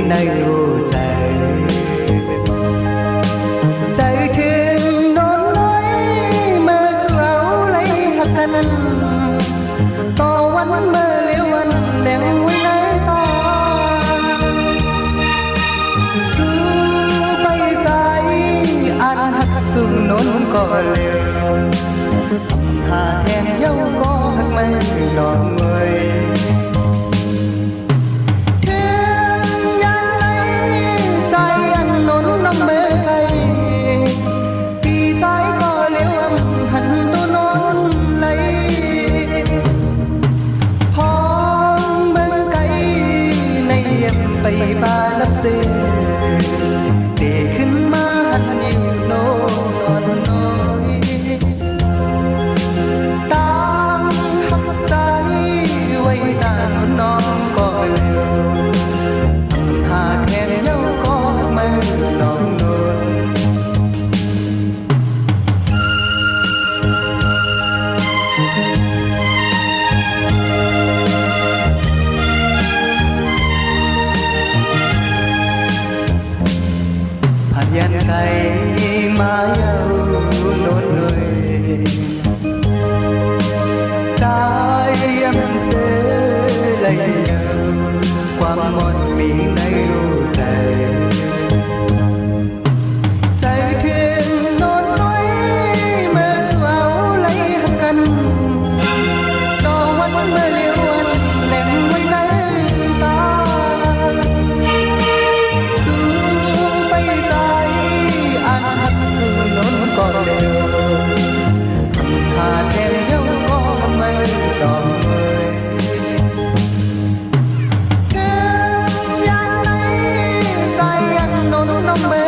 nơi u dài chạy thuyền đón lấy mơ sầu lấy hạt canh to quanh mơ liễu anh đèn quý lấy to cứ bay dài anh hắt sương nón có liều hà thèn dâu có hắt mây đòn người mê thay vì trái có liễu âm hạnh tôi nón lấy hòn bên cây này em bay ba lấp xê để khinh má hạnh yêu nô non nói ta hấp trái quay ta nón non có liều hà thẹn nhau có mây non dành tay má yêu nốt người trái em sẽ lấy nhau qua một miền nơi u dài chạy thuyền nốt nói mơ sầu lấy hạt canh đo quanh mơ liễu anh lem quay lấy ta còn đều hà thẹn dấu có mây đỏ người em dáng lấy dài ăn nón nông bê